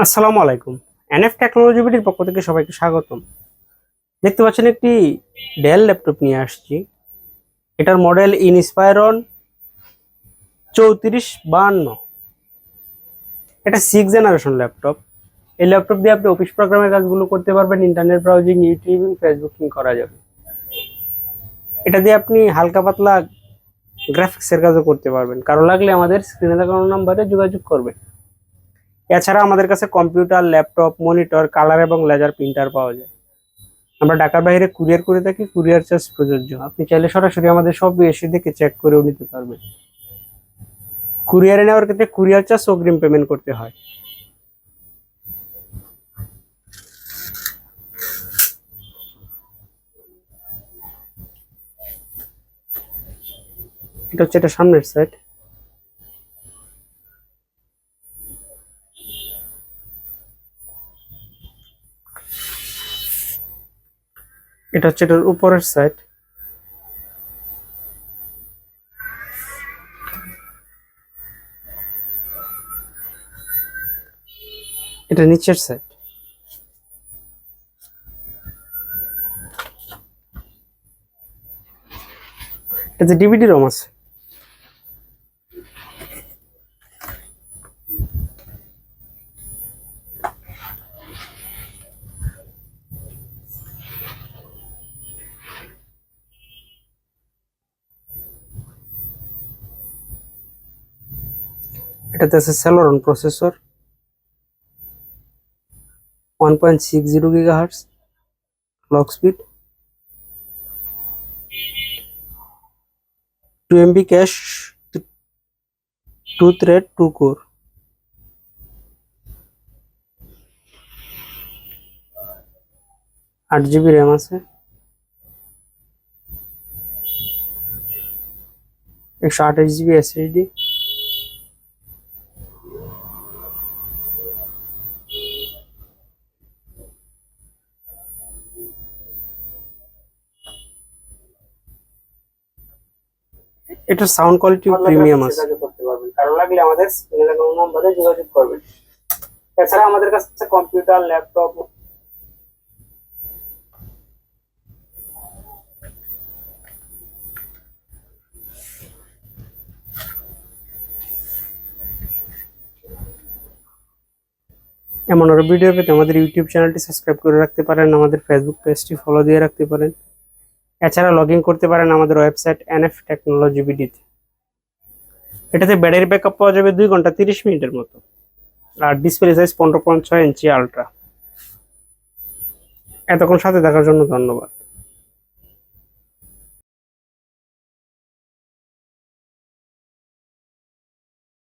আসসালামু আলাইকুম। NF technology বিডির পক্ষ থেকে সবাইকে স্বাগতম। দেখতে পাচ্ছেন একটি ডেল ল্যাপটপ নিয়ে আসছি। এটার মডেল ইনস্পায়রন 3452। এটা 6th জেনারেশন ল্যাপটপ। এই ল্যাপটপ দিয়ে আপনি অফিস প্রোগ্রামের কাজগুলো করতে পারবেন, ইন্টারনেট ব্রাউজিং, ইউটিউবিং, ফেসবুকিং করা যাবে। এটা দিয়ে আপনি হালকা পাতলা গ্রাফিক্সের কাজও করতে পারবেন। কারো লাগলে আমাদের স্ক্রিনে দেখানো নাম্বারে যোগাযোগ করবেন। এছাড়া আমাদের কাছে কম্পিউটার, ল্যাপটপ, মনিটর, কালার এবং লেজার প্রিন্টার পাওয়া যায়। আমরা ঢাকার বাইরে কুরিয়ার করে থাকি, কুরিয়ার চার্জ প্রযোজ্য। আপনি চাইলে সরাসরি আমাদের শপে এসে দেখে চেক করেও নিতে পারবেন। কুরিয়ারে নেওয়ার ক্ষেত্রে কুরিয়ার চার্জ অগ্রিম পেমেন্ট করতে হয়। এটা হচ্ছে এটা সামনের সাইড। এটা হচ্ছে এটার উপরের সাইড। এটা নিচের সাইড। এটাতে ডিভিডি রম আছে। এটাতে আছে Celeron processor, 1.60 GHz clock speed, 2 MB cash, 2 thread 2 core. 8 GB RAM আছে, 128 GB SSD। এটার সাউন্ড কোয়ালিটি প্রিমিয়াম আছে। কারো লাগলে আমাদের স্ক্রিনে দেখানো নম্বরে যোগাযোগ করবেন। এছাড়া আমাদের কাছে কম্পিউটার, ল্যাপটপ, এমন আরো ভিডিও পেতে আমাদের ইউটিউব চ্যানেলটি সাবস্ক্রাইব করে রাখতে পারেন, আমাদের ফেসবুক পেজটি ফলো দিয়ে রাখতে পারেন। এছাড়া লগ ইন করতে পারেন আমাদের ওয়েবসাইট এনএফ টেকনোলজি বিডিতে। এটাতে ব্যাটারি ব্যাকআপ পাওয়া যাবে 2 ঘন্টা 30 মিনিটের মতো। আর ডিসপ্লে সাইজ 15.6 ইঞ্চি আলট্রা। এতক্ষণ সাথে থাকার জন্য ধন্যবাদ।